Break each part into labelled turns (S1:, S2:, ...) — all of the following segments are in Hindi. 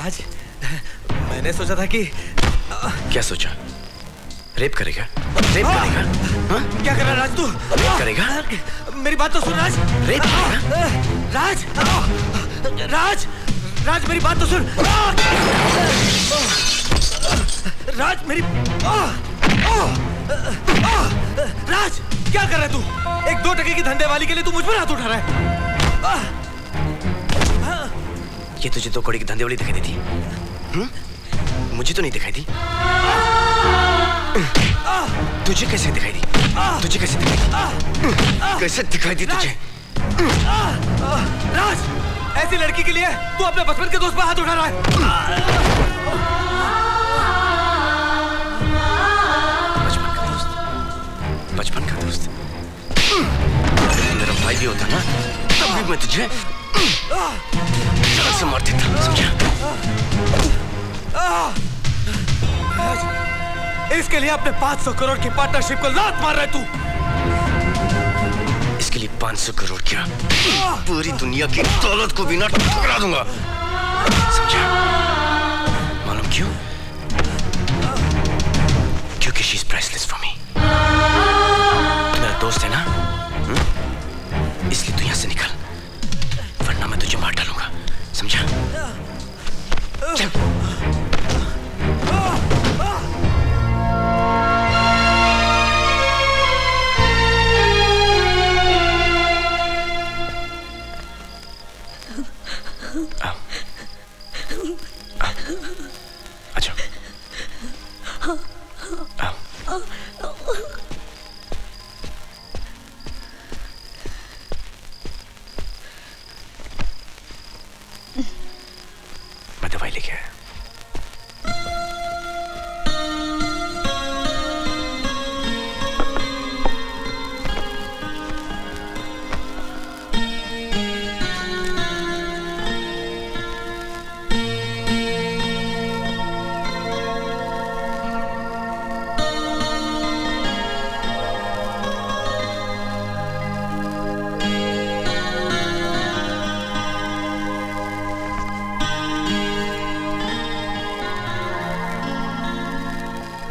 S1: राज, मैंने सोचा था कि
S2: क्या सोचा? रेप करेगा? रेप करेगा? हाँ?
S1: क्या कर रहा है राज तू?
S2: रेप करेगा?
S1: मेरी बात तो सुन राज।
S2: रेप करेगा?
S1: राज, राज, राज मेरी बात तो सुन। राज मेरी राज, क्या कर रहा है तू? एक 2 टके की धंधे वाली के लिए तू मुझ पर हाथ उठा रहा है।
S2: ये तुझे 2 कौड़ी की धंधे वाली दिखाई देती? मुझे तो नहीं दिखाई दी। तुझे कैसे दिखाई दी? तुझे कैसे दिखाई दी? कैसे दिखाई दी तुझे?
S1: राज, ऐसी लड़की के लिए तू अपने बचपन के दोस्त पर हाथ उठा रहा है।
S2: बचपन का दोस्त? मेरा भाई भी होता ना, तब भी मैं तुझे जान से मार देता, समझा?
S1: इसके लिए अपने 500 करोड़ की पार्टनरशिप को लात मार रहा है तू।
S2: इसके लिए 500 करोड़ क्या, पूरी दुनिया की दौलत को भी ना ठुकरा दूंगा, समझा? मालूम क्यों? क्योंकि she is priceless for me. मेरा दोस्त है ना, इसलिए तू यहां से निकल, वरना मैं तुझे मार डालूंगा, समझा? चल। अच्छा। मैं दवाई लेके आया।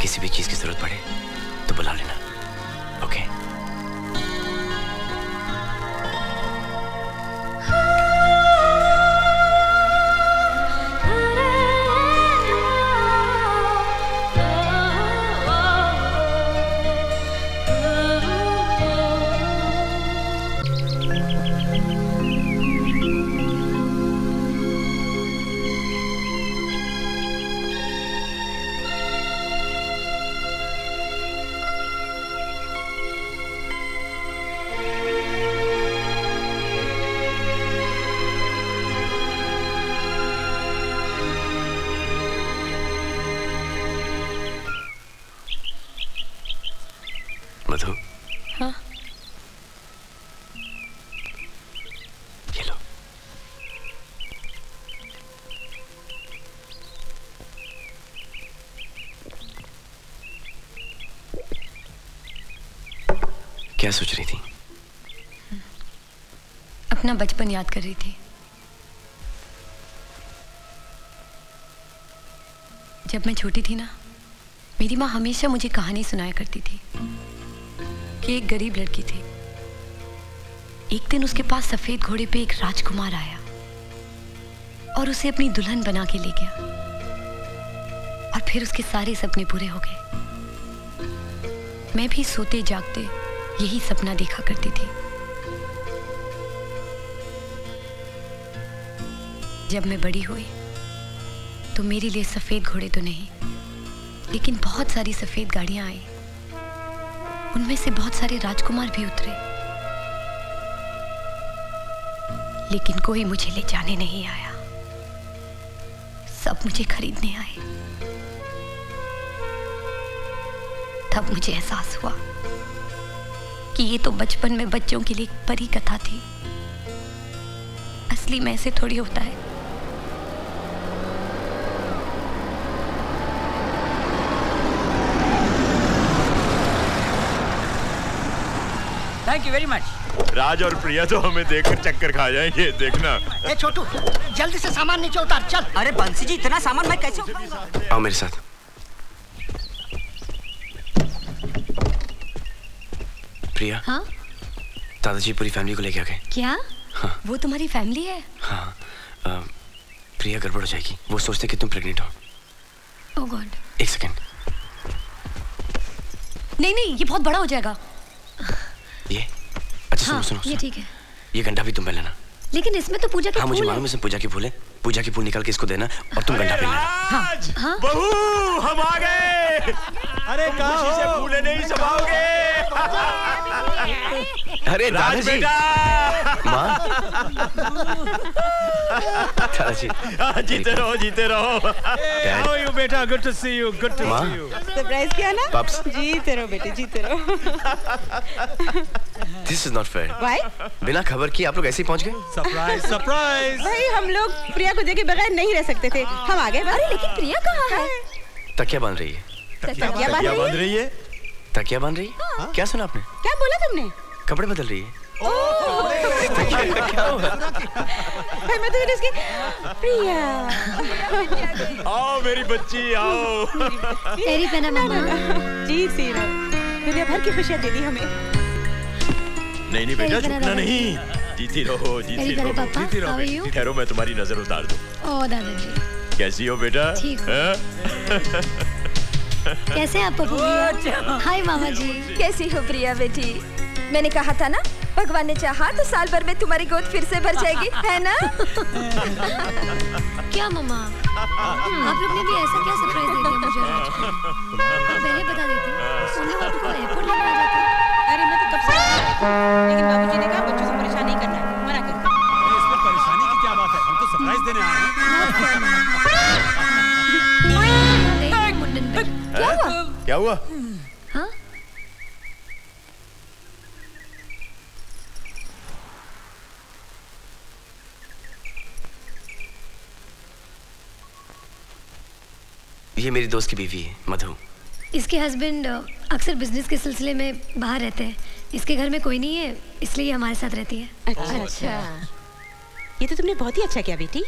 S2: किसी भी चीज की जरूरत पड़े तो बुला लेना, ओके? मधु।
S3: हाँ?
S2: ये लो। क्या सोच रही थी?
S3: अपना बचपन याद कर रही थी। जब मैं छोटी थी ना, मेरी माँ हमेशा मुझे कहानी सुनाया करती थी कि एक गरीब लड़की थी। एक दिन उसके पास सफेद घोड़े पे एक राजकुमार आया और उसे अपनी दुल्हन बना के ले गया, और फिर उसके सारे सपने पूरे हो गए। मैं भी सोते जागते यही सपना देखा करती थी। जब मैं बड़ी हुई तो मेरे लिए सफेद घोड़े तो नहीं, लेकिन बहुत सारी सफेद गाड़ियां आई। उनमें से बहुत सारे राजकुमार भी उतरे, लेकिन कोई मुझे ले जाने नहीं आया। सब मुझे खरीदने आए। तब मुझे एहसास हुआ कि ये तो बचपन में बच्चों के लिए एक परी कथा थी। असली में ऐसे थोड़ी होता है।
S4: Thank you very much.
S5: Raj और प्रिया तो हमें देखकर चक्कर खा जाएंगे, देखना।
S6: ए छोटू, जल्दी से सामान नीचे उतार, चल।
S4: अरे बंसी जी, इतना सामान मैं कैसे उठाऊंगा?
S2: आओ मेरे साथ। प्रिया।
S3: हाँ?
S2: दादाजी पूरी फैमिली को लेके आ गए।
S3: क्या?
S2: हाँ।
S3: वो तुम्हारी फैमिली है?
S2: हाँ। प्रिया गड़बड़ हो जाएगी, वो सोचते कि तुम प्रेग्नेंट हो।
S3: ओह गॉड।
S2: एक सेकंड।
S3: नहीं, ये बहुत बड़ा हो जाएगा।
S2: ये? अच्छा
S3: हाँ,
S2: सुनो।
S3: ये ठीक है।
S2: ये घंटा भी तुम पहन लेना।
S3: लेकिन इसमें तो पूजा के
S2: हाँ,
S3: फूल
S2: मुझे मालूम है इसमें पूजा के फूल है। पूजा के फूल निकाल के इसको देना और तुम घंटा पहन लेना।
S3: हाँ?
S5: बहू, हम आ गए। अरे खुशी से फूले नहीं समाओगे।
S2: अरे
S5: राज बेटा।
S2: माँ। दादाजी।
S5: जीते रहो, जीते रहो।
S1: How are you, बेटा? Good to see you. Good to see you.
S7: Surprise किया ना?
S2: Pups.
S7: जीते रहो बेटे, जीते रहो।
S2: This is not fair.
S7: Why?
S2: बिना खबर की आप लोग ऐसे ही पहुंच गए?
S1: Surprise, surprise.
S7: भाई हम लोग प्रिया को देखे बगैर नहीं रह सकते थे, हम आ गए। अरे लेकिन प्रिया कहाँ है?
S2: तकिया बांध रही है।
S7: तकिया बांध रही है?
S2: तकिया बांध रही है?
S7: हाँ।
S2: क्या सुना आपने?
S7: क्या बोला तुमने?
S2: कपड़े बदल रही है।
S5: क्या हुआ?
S7: मैं तो इसकी प्रिया।
S5: आओ मेरी बच्ची, आओ।
S3: तेरी पहना मामा।
S7: जी सीरा, दुनिया भर की खुशियाँ दे दी हमें।
S5: नहीं बेटा, झुकना नहीं। जीती रहो, जीती रहो, जीती रहो। ठहरो, मैं तुम्हारी नजर उतार दूं।
S3: ओह दादाजी।
S5: कैसी हो बेटा?
S3: ठीक हूँ। कैसे आप पप्पू भैया? हाय मामा जी।
S8: कैसी हो प्रिया बेटी? मैंने कहा था ना, भगवान ने चाहा तो साल भर में तुम्हारी गोद फिर से भर जाएगी, है ना?
S3: क्या मामा? आप लोग ने भी ऐसा क्या सरप्राइज दे दिया मुझे आज? पहले बता देती, सोने आपको एयरपोर्ट लेने आ जाती।
S7: अरे मैं तो कब से, लेकिन बाबूजी ने कहा बच्चों से परेशान नहीं करना है, मना कर दिया।
S1: इसमें परेशानी की क्या बात है? हम तो सरप्राइज देने आए हैं।
S3: क्या हुआ?
S5: क्या हुआ?
S3: हाँ?
S2: ये मेरी दोस्त की बीवी है, मधु।
S3: इसके हस्बैंड अक्सर बिजनेस के सिलसिले में बाहर रहते हैं। इसके घर में कोई नहीं है, इसलिए हमारे साथ रहती है।
S7: अच्छा, ये तो तुमने बहुत ही अच्छा किया बेटी।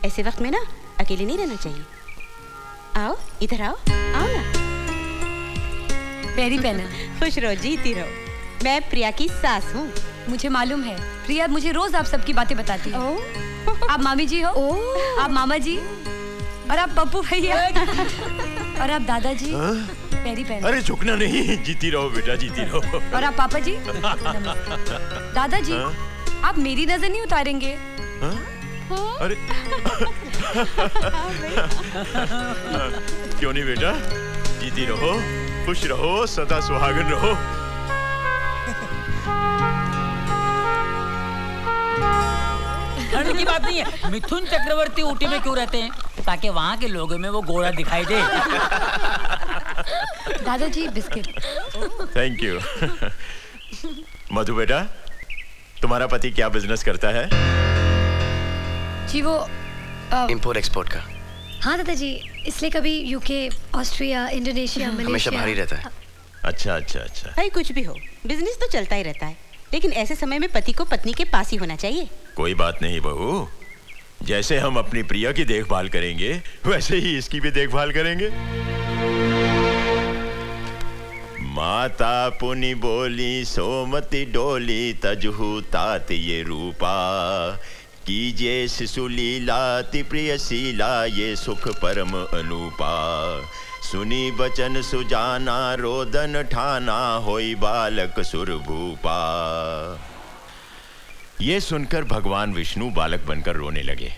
S7: ऐसे वक्त में ना अकेले नहीं रहना चाहिए। आओ इधर आओ, आओ ना।
S3: पैरी पहना।
S7: खुश रहो, जीती रहो। मैं प्रिया की सास हूँ।
S3: मुझे मालूम है, प्रिया मुझे रोज आप सबकी बातें बताती है। आप मामी जी हो, आप मामा जी, और आप पप्पू भैया, और आप दादाजी। पैरी पहना।
S5: अरे झुकना नहीं, जीती रहो बेटा, जीती रहो।
S3: और आप पापा जी। दादाजी, आप मेरी नजर नहीं उतारेंगे?
S5: अरे क्यों नहीं बेटा, जीती रहो, खुश रहो, सदा सुहागन रहो।
S4: डरने की बात नहीं है। मिथुन चक्रवर्ती ऊटी में क्यों रहते हैं? ताकि वहाँ के लोगों में वो गोरा दिखाई दे।
S3: दादाजी बिस्किट।
S5: Thank you. मधु बेटा, तुम्हारा पति क्या बिजनेस करता है?
S3: जी वो
S2: इंपोर्ट एक्सपोर्ट का।
S3: हाँ दादाजी, इसलिए कभी यूके, ऑस्ट्रिया, इंडोनेशिया, मलेशिया।
S2: हमेशा बाहर ही रहता है।
S5: अच्छा अच्छा अच्छा।
S7: भाई कुछ भी हो, बिजनेस तो चलता ही रहता है, लेकिन ऐसे समय में पति को पत्नी के पास ही होना चाहिए।
S5: कोई बात नहीं बहू, जैसे हम अपनी प्रिया की देखभाल करेंगे वैसे ही इसकी भी देखभाल करेंगे। माता पुनि बोली सोमति डोली तजहु तात ये रूपा, कीजिए शिशु लीला ति प्रियशीला ये सुख परम अनूपा, सुनी बचन सुजाना रोदन ठाना होई बालक सुरभूपा। ये सुनकर भगवान विष्णु बालक बनकर रोने लगे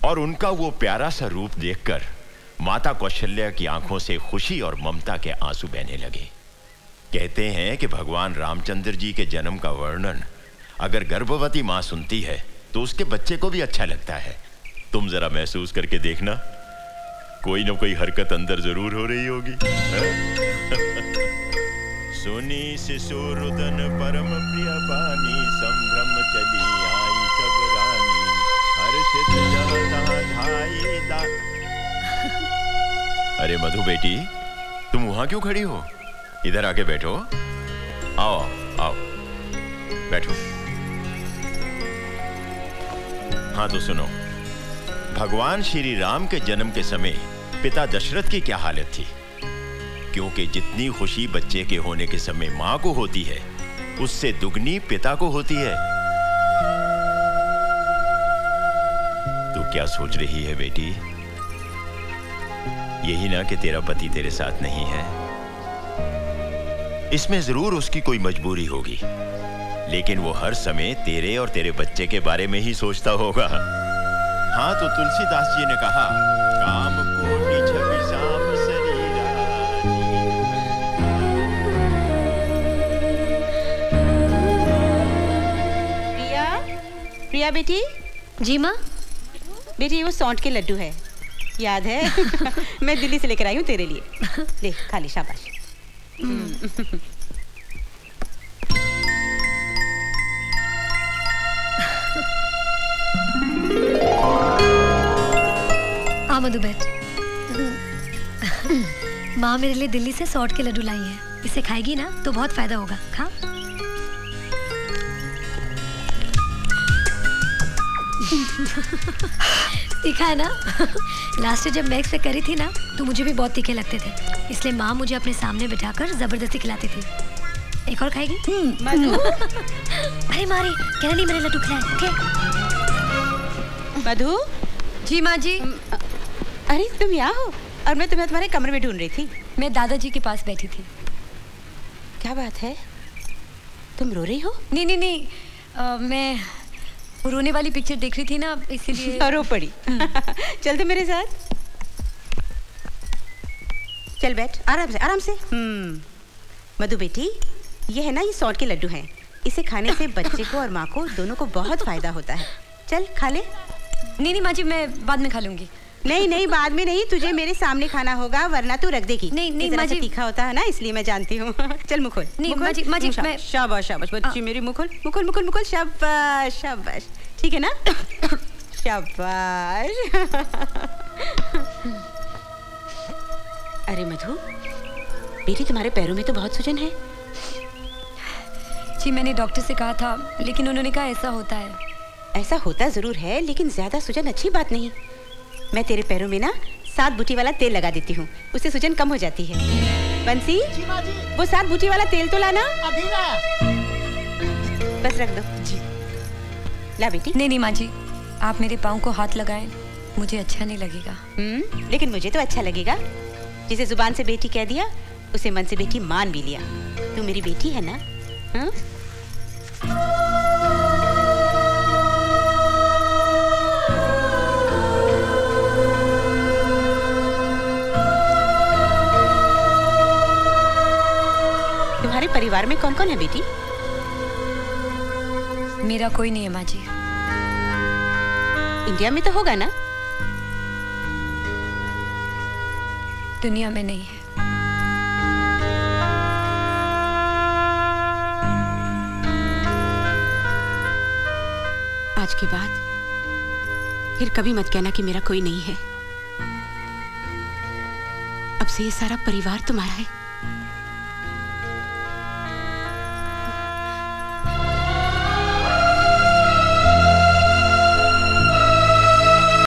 S5: और उनका वो प्यारा सा रूप देखकर माता कौशल्या की आंखों से खुशी और ममता के आंसू बहने लगे। कहते हैं कि भगवान रामचंद्र जी के जन्म का वर्णन अगर गर्भवती मां सुनती है तो उसके बच्चे को भी अच्छा लगता है। तुम जरा महसूस करके देखना, कोई ना कोई हरकत अंदर जरूर हो रही होगी। सुनी शिशु रुदन परम प्रिय बानी, संभ्रम चली आई सब रानी, हर्षित जहाँ धाई दा। अरे मधु बेटी, तुम वहां क्यों खड़ी हो? इधर आके बैठो। आओ आओ। बैठो। हाँ तो सुनो, भगवान श्री राम के जन्म के समय पिता दशरथ की क्या हालत थी? क्योंकि जितनी खुशी बच्चे के होने के समय मां को होती है, उससे दुगनी पिता को होती है। तू क्या सोच रही है बेटी? यही ना कि तेरा पति तेरे साथ नहीं है। इसमें जरूर उसकी कोई मजबूरी होगी, लेकिन वो हर समय तेरे और तेरे बच्चे के बारे में ही सोचता होगा। हाँ तो तुलसीदास जी ने कहा, काम कोटि छवि साम शरीरा।
S7: प्रिया, प्रिया बेटी।
S3: जी माँ।
S7: बेटी वो सौंठ के लड्डू है, याद है? मैं दिल्ली से लेकर आई हूँ तेरे लिए। ले खा ले, शाबाश।
S9: आ मधु बैठ। माँ मेरे लिए दिल्ली से सौंठ के लड्डू लाई है, इसे खाएगी ना तो बहुत फायदा होगा। खा। तीखा है ना? लास्ट जब मैक्स पे करी थी ना तो मुझे भी बहुत तीखे लगते थे, इसलिए माँ मुझे अपने सामने बिठाकर जबरदस्ती खिलाती थी। एक और खाएगी? अरे मारी, कहना नहीं मैंने लड्डू खिलाया। ओके
S7: मधु।
S3: जी माँ जी।
S7: अरे तुम यहाँ हो और मैं तुम्हें तुम्हारे कमरे में ढूंढ रही थी।
S3: मैं दादाजी के पास बैठी थी।
S7: क्या बात है, तुम रो रही हो?
S3: नहीं नहीं नहीं, मैं रोने वाली पिक्चर देख रही थी ना, इसीलिए।
S7: रो पड़ी। चल तो मेरे साथ। चल बैठ, आराम से आराम से। मधु बेटी, ये है ना, ये सौंठ के लड्डू हैं। इसे खाने से बच्चे को और माँ को दोनों को बहुत फायदा होता है। चल खा ले।
S3: नहीं नहीं माँ जी, मैं बाद में खा लूंगी।
S7: नहीं नहीं, बाद में नहीं, तुझे मेरे सामने खाना होगा वरना तू रख देगी।
S3: नहीं नहीं माँ जी,
S7: तीखा होता है ना, इसलिए मैं जानती हूँ। चल मुँह खोल।
S3: नहीं माँ जी, मैं
S7: शाबाश शाबाश बच्ची मेरी, मुँह खोल मुँह खोल मुँह खोल मुँह खोल। शाबाश शाबाश, ठीक है ना? शाबाश। अरे मधु बेटी, तुम्हारे पैरों में तो बहुत सूजन है।
S3: जी मैंने डॉक्टर से कहा था, लेकिन उन्होंने कहा ऐसा होता है।
S7: ऐसा होता जरूर है, लेकिन ज्यादा सूजन अच्छी बात नहीं। मैं तेरे पैरों में ना 7 बूटी वाला तेल लगा देती हूँ, उससे सूजन कम हो जाती है। बंसी, वो 7 बूटी वाला तेल तो लाना।
S6: अभी ना।
S7: बस रख दो जी। ला बेटी।
S3: नहीं नहीं माँ जी, आप मेरे पाँव को हाथ लगाएं, मुझे अच्छा नहीं लगेगा।
S7: लेकिन मुझे तो अच्छा लगेगा। जिसे जुबान से बेटी कह दिया, उसे मन से बेटी मान भी लिया। तू मेरी बेटी है ना? हाँ? तुम्हारे परिवार में कौन कौन है बेटी?
S3: मेरा कोई नहीं है माँ जी।
S7: इंडिया में तो होगा ना?
S3: दुनिया में नहीं है।
S7: आज के बाद फिर कभी मत कहना कि मेरा कोई नहीं है। अब से ये सारा परिवार तुम्हारा है।